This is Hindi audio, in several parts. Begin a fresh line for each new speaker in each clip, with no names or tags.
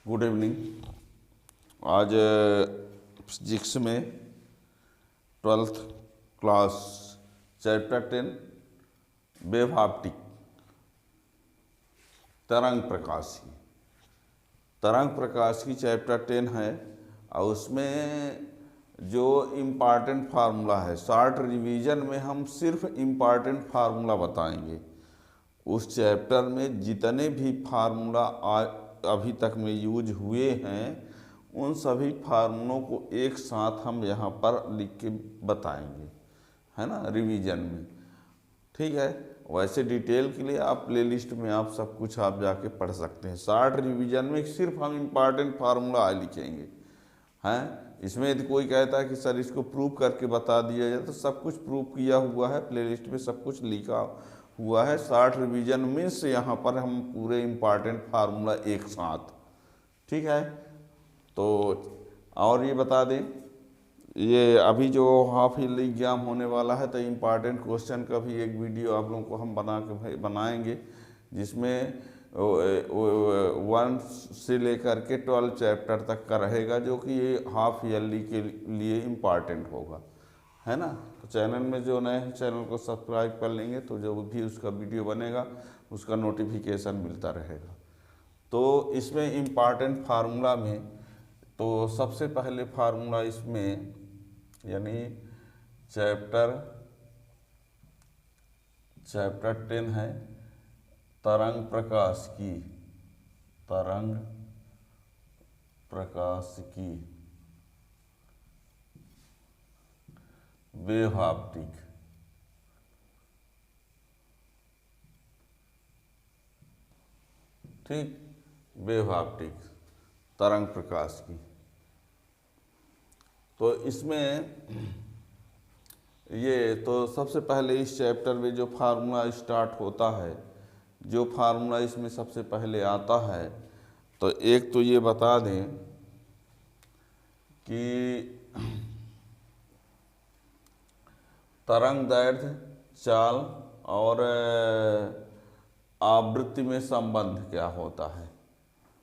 Good evening. आज फिजिक्स में 12th class chapter 10 wave optic तरंग प्रकाश की चैप्टर 10 है और उसमें जो इम्पॉर्टेंट फार्मूला है, शॉर्ट रिवीजन में हम सिर्फ इम्पॉर्टेंट फार्मूला बताएंगे। उस चैप्टर में जितने भी फार्मूला अभी तक में यूज हुए हैं उन सभी फार्मूलों को एक साथ हम यहाँ पर लिख के बताएंगे, है ना, रिवीजन में। ठीक है। वैसे डिटेल के लिए आप प्लेलिस्ट में आप सब कुछ आप जाके पढ़ सकते हैं। शॉर्ट रिवीजन में सिर्फ हम इम्पॉर्टेंट फार्मूला लिखेंगे, हैं। इसमें यदि कोई कहता है कि सर इसको प्रूव करके बता दिया जाए, तो सब कुछ प्रूव किया हुआ है, प्लेलिस्ट में सब कुछ लिखा हुआ है। शॉर्ट रिवीजन मीन्स यहाँ पर हम पूरे इम्पॉर्टेंट फार्मूला एक साथ, ठीक है। तो और ये बता दें, ये अभी जो हाफ ईयरली एग्जाम होने वाला है, तो इम्पॉर्टेंट क्वेश्चन का भी एक वीडियो आप लोगों को हम बनाएंगे, जिसमें 1 से लेकर के 12 चैप्टर तक का रहेगा, जो कि ये हाफ ईयरली के लिए इम्पॉर्टेंट होगा, है ना। तो चैनल में जो नए हैं चैनल को सब्सक्राइब कर लेंगे, तो जो भी उसका वीडियो बनेगा उसका नोटिफिकेशन मिलता रहेगा। तो इसमें इम्पॉर्टेंट फार्मूला में तो सबसे पहले फार्मूला इसमें, यानी चैप्टर 10 है तरंग प्रकाश की वेव ऑप्टिक। ठीक, वेव ऑप्टिक तरंग प्रकाश की। तो इसमें ये तो सबसे पहले इस चैप्टर में जो फार्मूला स्टार्ट होता है, जो फार्मूला इसमें सबसे पहले आता है, तो एक तो ये बता दें कि तरंग दैर्ध्य, चाल और आवृत्ति में संबंध क्या होता है।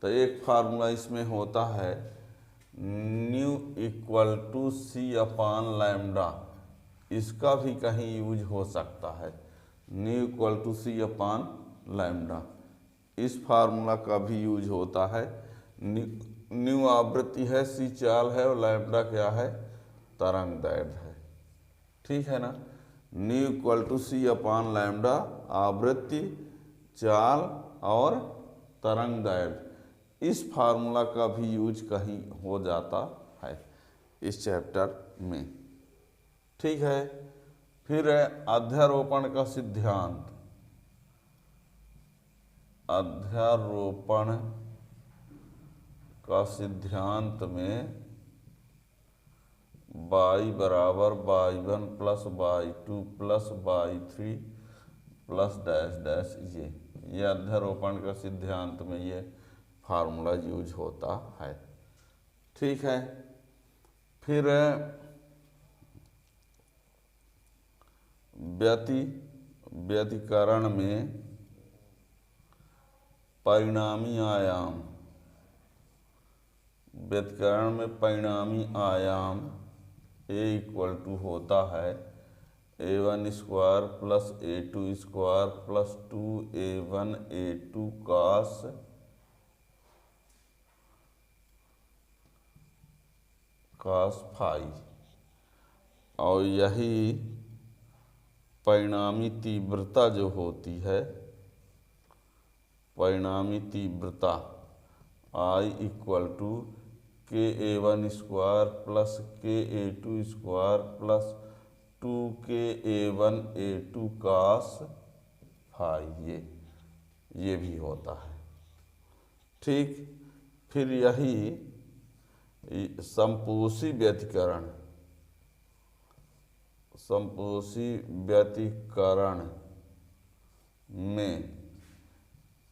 तो एक फार्मूला इसमें होता है nu equal to C upon lambda. इसका भी कहीं यूज हो सकता है, nu equal to C upon lambda. इस फार्मूला का भी यूज होता है। न्यू आवृत्ति है, सी चाल है और लैम्डा क्या है, तरंग दैर्ध्य है। ठीक है ना। Nu equal to C upon lambda, आवृत्ति, चाल और तरंग दैर्ध्य। इस फार्मूला का भी यूज कहीं हो जाता है इस चैप्टर में। ठीक है। फिर है अध्यारोपण का सिद्धांत। अध्यारोपण का सिद्धांत में y बराबर y1 plus y2 plus y3 plus dash dash, ये अध्यारोपण का सिद्धांत में ये फार्मूला यूज होता है। ठीक है। फिर व्यतिकरण में परिणामी आयाम, व्यतिकरण में परिणामी आयाम A इक्वल टू होता है A1 square plus A2 square plus 2A1 A2 cos phi. और यही परिणामी तीव्रता जो होती है, परिणामी तीव्रता I equal to KA1 square plus KA2 square plus 2KA1 A2 cos phi, ये भी होता है। ठीक। फिर यही संपोषी व्यतिकरण में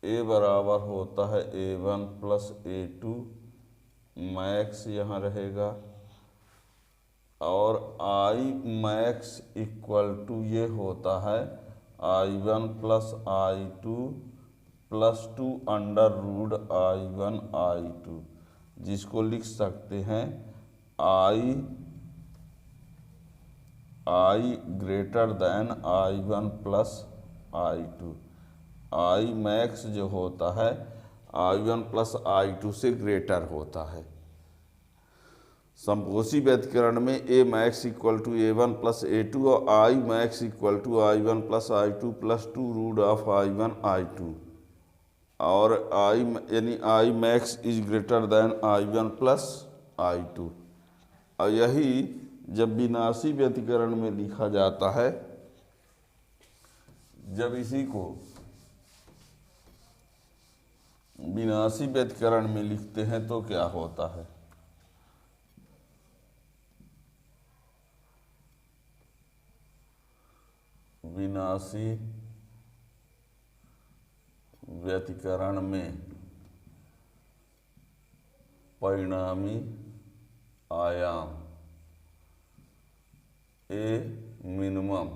A बराबर होता है A1 प्लस A2 मैक्स यहाँ रहेगा, और I मैक्स इक्वल टू ये होता है I1 plus I2 +2 under root I1 I2, जिसको लिख सकते हैं I greater than I1 plus I2। I max जो होता है I1 प्लस I2 से ग्रेटर होता है। समपोषी व्यतिकरण में A max equal to A1 plus A2 और I max equal to I1 plus I2 plus 2 root of I1 I2, और यानी I max is greater than I1 plus I2। और यही जब विनाशी व्यतिकरण में लिखा जाता है, जब इसी को विनाशी व्यतिकरण में लिखते हैं तो क्या होता है, विनाशी व्यतिकरण में परिणामी आयाम A मिनिमम,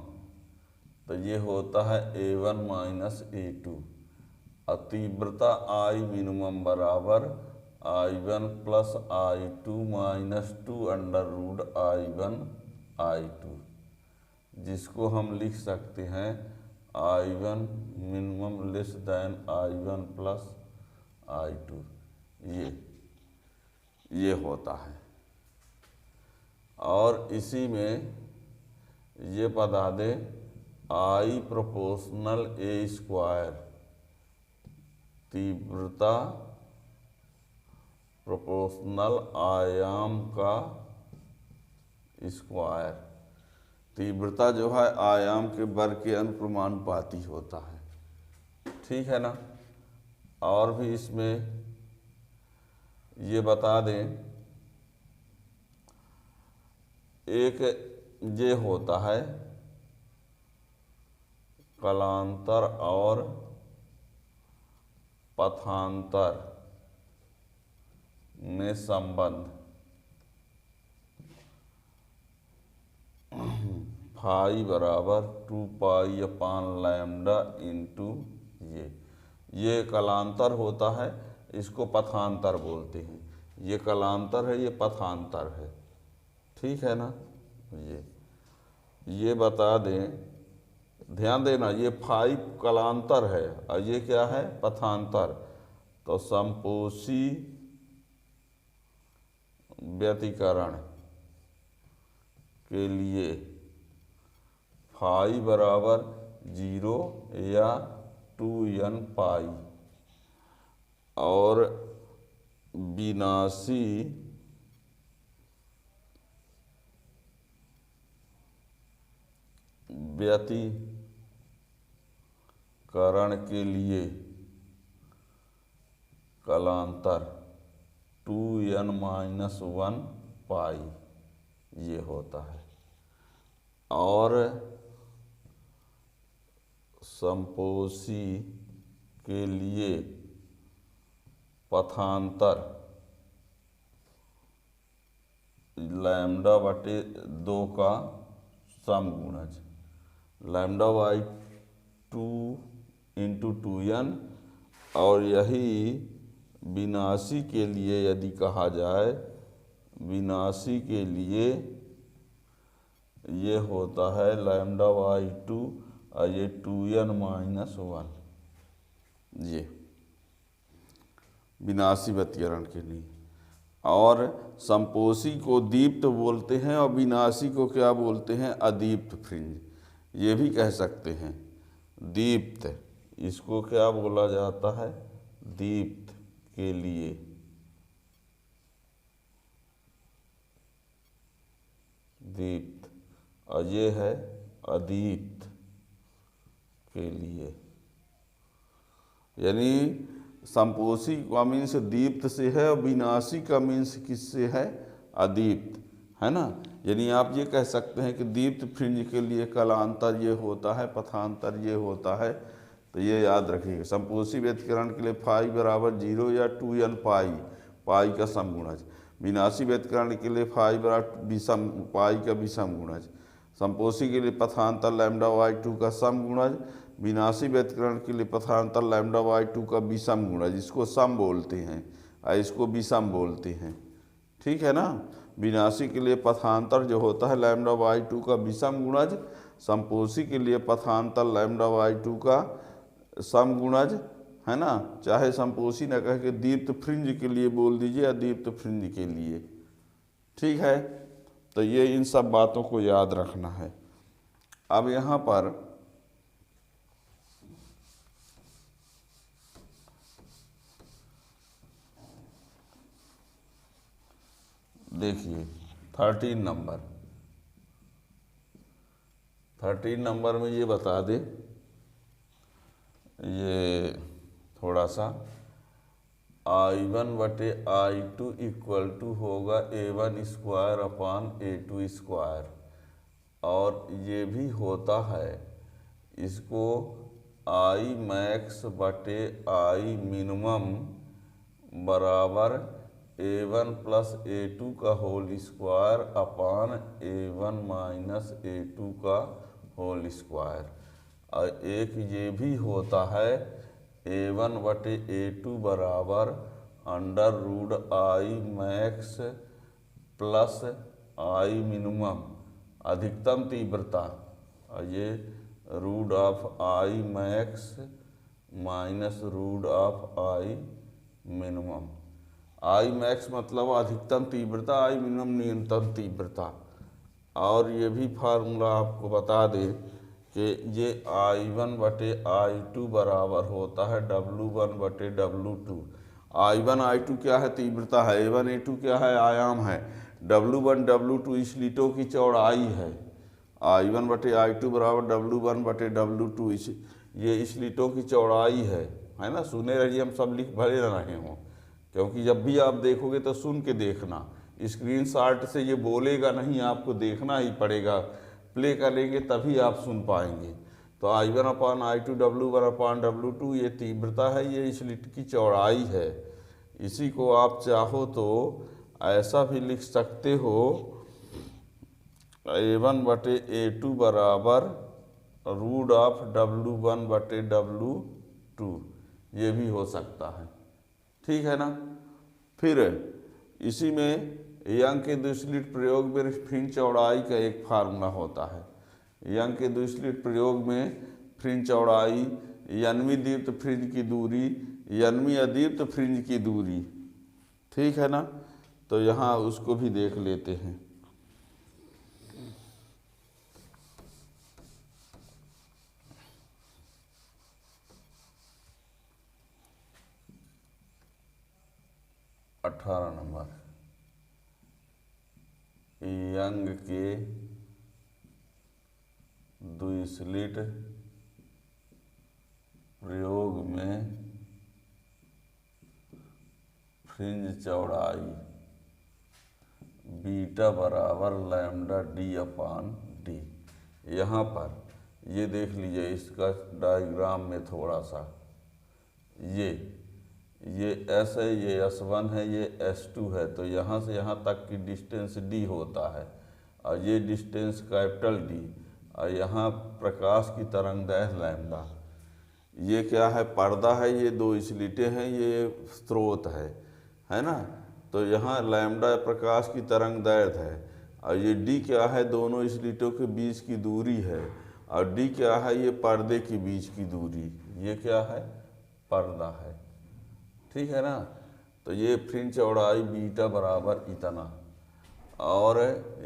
तो ये होता है A1 माइनस A2, और तीव्रता I मिनिमम बराबर I1 plus I2 minus 2 under root I1 I2, जिसको हम लिख सकते हैं I1 minimum less than I1 plus I2। ये होता है। और इसी में ये बता दें I प्रोपोर्शनल A स्क्वायर, तीव्रता प्रोपोर्शनल आयाम का स्क्वायर, तीव्रता जो है आयाम के वर्ग के अनुप्रमानुपाती होता है, ठीक है ना। और भी इसमें ये बता दें, एक ये होता है कलांतर और पथांतर में संबंध, फाई बराबर 2 पाई अपान लैम्डा इंटू ये कलांतर होता है, इसको पथांतर बोलते हैं। ये कलांतर है, ये पथांतर है, ठीक है ना। ये बता दें, ध्यान देना, ये फाई कलांतर है और ये क्या है, पथांतर। तो समपोषी व्यतिकरण के लिए फाई बराबर 0 या 2n पाई, और विनाशी व्यतिकरण के लिए कलांतर 2n-1 पाई ये होता है। और समपोषी के लिए पथांतर लैम्डा बटे 2 का समगुणज, लैम्डा बाई 2 इंटू 2n। और यही विनाशी के लिए यदि कहा जाए, विनाशी के लिए ये होता है लैम्डा बाई 2 और ये 2n-1, ये विनाशी व्यतिकरण के लिए। और समपोषी को दीप्त बोलते हैं और विनाशी को क्या बोलते हैं, अदीप्त फ्रिंज, ये भी कह सकते हैं। दीप्त, इसको क्या बोला जाता है, दीप्त के लिए, दीप्त, और ये है अदीप्त के लिए। यानी समपोषी का मीन्स दीप्त से है और विनाशी का मीन्स किससे है, अदीप्त, है ना। यानी आप ये कह सकते हैं कि दीप्त फ्रिंज के लिए कलांतर ये होता है, पथांतर ये होता है। तो ये याद रखिएगा, समपोषी व्यतिकरण के लिए फाई बराबर 0 या 2n पाई, पाई का समगुणज। विनाशी व्यतिकरण के लिए फाई बराबर विषम पाई का विषम गुणज। समपोषी के लिए पथांतर लैम्डा बाई 2 का समगुणज। विनाशी व्यतिकरण के लिए पथांतर λ/2 का विषम गुणज, जिसको सम बोलते हैं और इसको विषम बोलते हैं। ठीक है ना। विनाशी के लिए पथांतर जो होता है λ/2 का विषम गुणज, समपोषी के लिए पथांतर λ/2 का सम गुणज, है ना। चाहे समपोषी न कह के दीप्त फ्रिंज के लिए बोल दीजिए या दीप्त फ्रिंज के लिए। ठीक है, तो ये इन सब बातों को याद रखना है। अब यहाँ पर देखिए 13 नंबर में ये बता दे, ये थोड़ा सा I1/I2 इक्वल टू होगा A1² और ये भी होता है इसको Imax/I बराबर A1+A2 का whole square upon A1 - A2 का होल स्क्वायर। और एक ये भी होता है A1/A2 बराबर √Imax प्लस I अधिकतम तीव्रता, और ये √Imax माइनस √I Imax मतलब अधिकतम तीव्रता, I न्यूनतम तीव्रता। और ये भी फार्मूला आपको बता दें कि ये I1/I2 बराबर होता है W1/W2। I1/I2 क्या है? तीव्रता है। A1/A2 क्या है? आयाम है। W1/W2 स्लिटों की चौड़ाई है। I1/I2 बराबर W1/W2 ये स्लिटों की चौड़ाई है ना। सुने रहिए, हम सब लिख भले न रहे हों, क्योंकि जब भी आप देखोगे तो सुन के देखना, स्क्रीनशॉट से ये बोलेगा नहीं, आपको देखना ही पड़ेगा। प्ले करेंगे तभी आप सुन पाएंगे। तो I1/I2 W1/W2 ये तीव्रता है, ये स्लिट की चौड़ाई है। इसी को आप चाहो तो ऐसा भी लिख सकते हो A1/A2 बराबर √W1/W2, ये भी हो सकता है। ठीक है ना। फिर इसी में यंग के द्विस्लिट प्रयोग में फ्रिंज चौड़ाई का एक फार्मूला होता है। यंग के द्विस्लिट प्रयोग में फ्रिंज चौड़ाई, यन्मी दीप्त फ्रिंज की दूरी, यन्मी अदीप्त फ्रिंज की दूरी। ठीक है ना। तो यहाँ उसको भी देख लेते हैं। अठारह नंबर, यंग के द्विस्लिट प्रयोग में फ्रिंज चौड़ाई बीटा बराबर λD/D। यहाँ पर ये देख लीजिए, इसका डायग्राम में थोड़ा सा ये S है, ये S1 है, ये S2 है। तो यहाँ से यहाँ तक की डिस्टेंस D होता है, और ये डिस्टेंस कैपिटल D, और यहाँ प्रकाश की तरंगदैर्घ्य लैम्डा। ये क्या है? पर्दा है, ये दो स्लिटें हैं, ये स्रोत है ना। तो यहाँ लैम्डा प्रकाश की तरंगदैर्घ्य है, और ये D क्या है? दोनों स्लिटों के बीच की दूरी है। और D क्या है? ये पर्दे के बीच की दूरी। ये क्या है? पर्दा है। ठीक है ना। तो ये फ्रिंज चौड़ाई बीटा बराबर इतना। और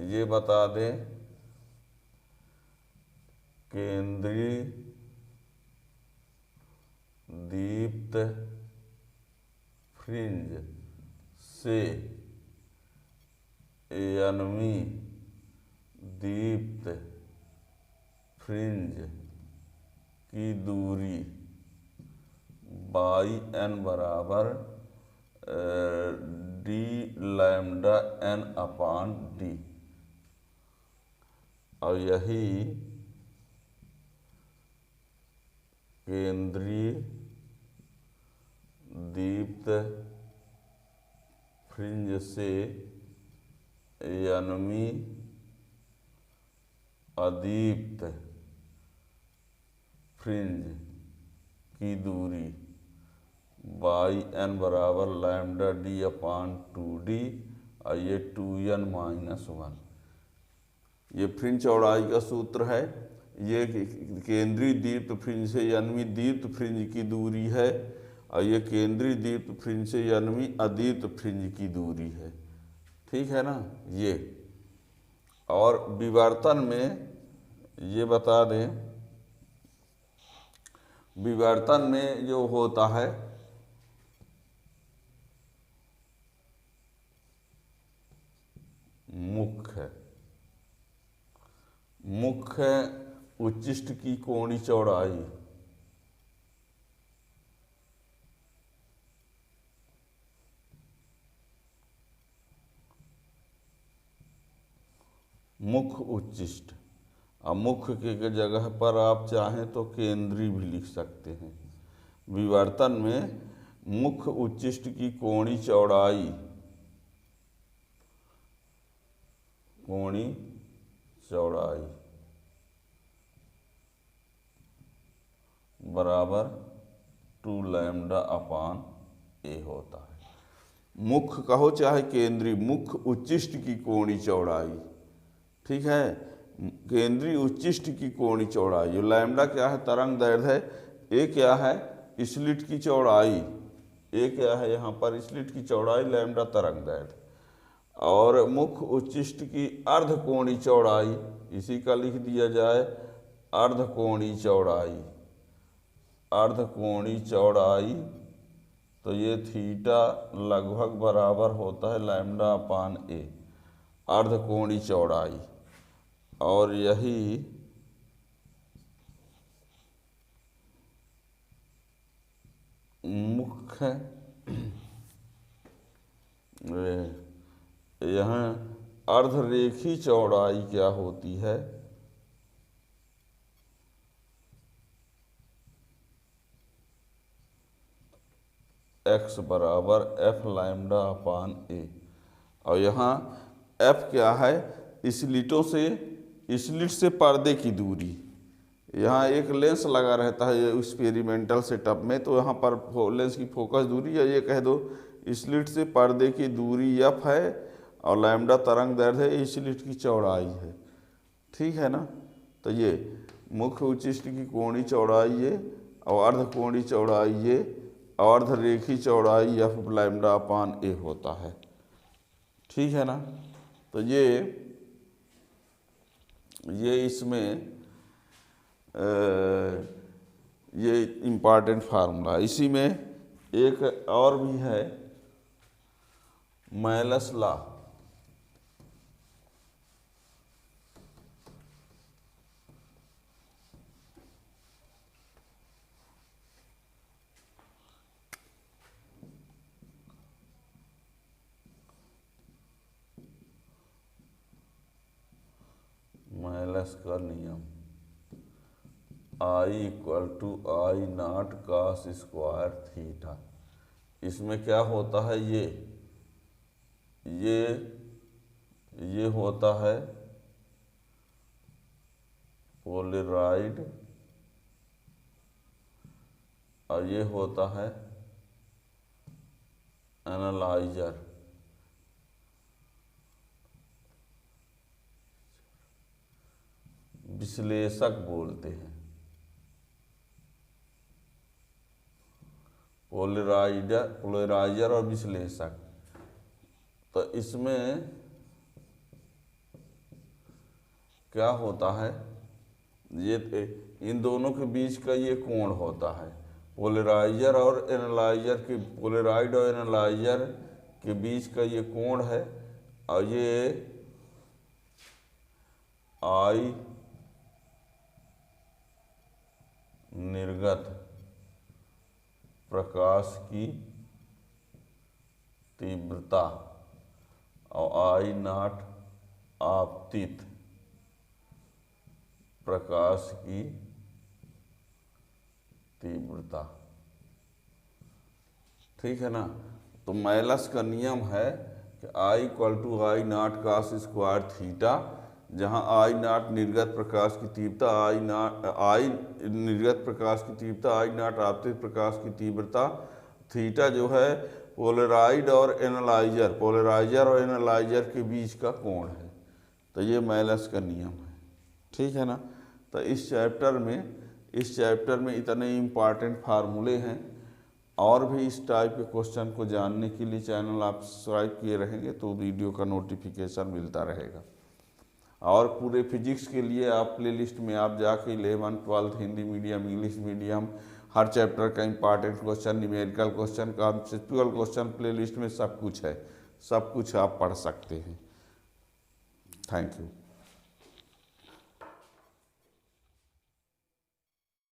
ये बता दें केंद्रीय दीप्त फ्रिंज से यन्मी दीप्त फ्रिंज की दूरी n बराबर dλn/D। और यही केंद्रीय दीप्त फ्रिंज से यन्मी अदीप्त फ्रिंज की दूरी बाई n बराबर लैम्डा d अपान 2d और ये 2n-1। ये फ्रिंज चौड़ाई का सूत्र है। ये केंद्रीय दीप्त फ्रिंज से यानी दीप्त फ्रिंज की दूरी है और ये केंद्रीय दीप्त फ्रिंज से यानी अदीप्त फ्रिंज की दूरी है। ठीक है ना ये। और विवर्तन में ये बता दें, विवर्तन में जो होता है मुख्य उच्चिष्ट की कोणीय चौड़ाई मुख्य उच्चिष्ट, अब मुख्य के जगह पर आप चाहें तो केंद्रीय भी लिख सकते हैं। विवर्तन में मुख्य उच्चिष्ट की कोणीय चौड़ाई बराबर 2 लैम्डा अपान a होता है। मुख्य कहो चाहे केंद्रीय, मुख्य उच्चिष्ट की कोणीय चौड़ाई, ठीक है, केंद्रीय उच्चिष्ट की कोणीय चौड़ाई। जो लैम्डा क्या है, तरंग दैर्घ्य है। ए क्या है, स्लिट की चौड़ाई। ए क्या है यहाँ पर, स्लिट की चौड़ाई, लैम्डा तरंग दैर्घ्य। और मुख्य उच्चिष्ट की अर्धकोणीय चौड़ाई, इसी का लिख दिया जाए अर्धकोणीय चौड़ाई। अर्धकोणीय चौड़ाई तो ये थीटा लगभग बराबर होता है लैम्डा अपान ए, अर्धकोणीय चौड़ाई। और यही मुख्य यहाँ अर्धरेखी चौड़ाई क्या होती है, x बराबर f लैम्डा अपान ए। और यहाँ f क्या है, स्लिटों से, स्लिट से पर्दे की दूरी। यहाँ एक लेंस लगा रहता है एक्सपेरिमेंटल सेटअप में, तो यहाँ पर लेंस की फोकस दूरी, या ये कह दो स्लिट से पर्दे की दूरी f है और लैम्डा तरंग दैर्घ्य है, स्लिट की चौड़ाई है। ठीक है ना। तो ये मुख्य उच्चिष्ट की कोणीय चौड़ाई ये, और अर्धकोणीय चौड़ाई ये, और अर्धरेखी चौड़ाई f लैम्डा अपान a होता है। ठीक है ना। तो ये इसमें ये इम्पॉर्टेंट फार्मूला। इसी में एक और भी है, मैलस लॉ। मैलस का नियम I equal to I naught cos square theta. इसमें क्या होता है, ये होता है पोलराइड और ये होता है एनालाइजर। विश्लेषक बोलते हैं, पोलराइजर और विश्लेषक। तो इसमें क्या होता है, ये इन दोनों के बीच का ये कोण होता है। पोलराइजर और एनालाइजर के, पोलराइड और एनालाइजर के बीच का ये कोण है। और ये आई निर्गत प्रकाश की तीव्रता और आई नॉट आपतित प्रकाश की तीव्रता। ठीक है ना। तो मैलस का नियम है कि I equal to I naught cos square theta, जहाँ आई नॉट निर्गत प्रकाश की तीव्रता, आई निर्गत प्रकाश की तीव्रता, आई नॉट आपतित प्रकाश की तीव्रता, थीटा जो है पोलराइड और पोलराइजर और एनालाइजर के बीच का कोण है। तो ये मेलस का नियम है, ठीक है ना। तो इस चैप्टर में इतने इम्पॉर्टेंट फार्मूले हैं। और भी इस टाइप के क्वेश्चन को जानने के लिए चैनल आप सब्सक्राइब किए रहेंगे तो वीडियो का नोटिफिकेशन मिलता रहेगा। और पूरे फिजिक्स के लिए आप प्लेलिस्ट में आप जाके 11, 12 हिंदी मीडियम, इंग्लिश मीडियम, हर चैप्टर का important question, numerical question, conceptual question playlist में सब कुछ है, सब कुछ आप पढ़ सकते हैं। Thank you.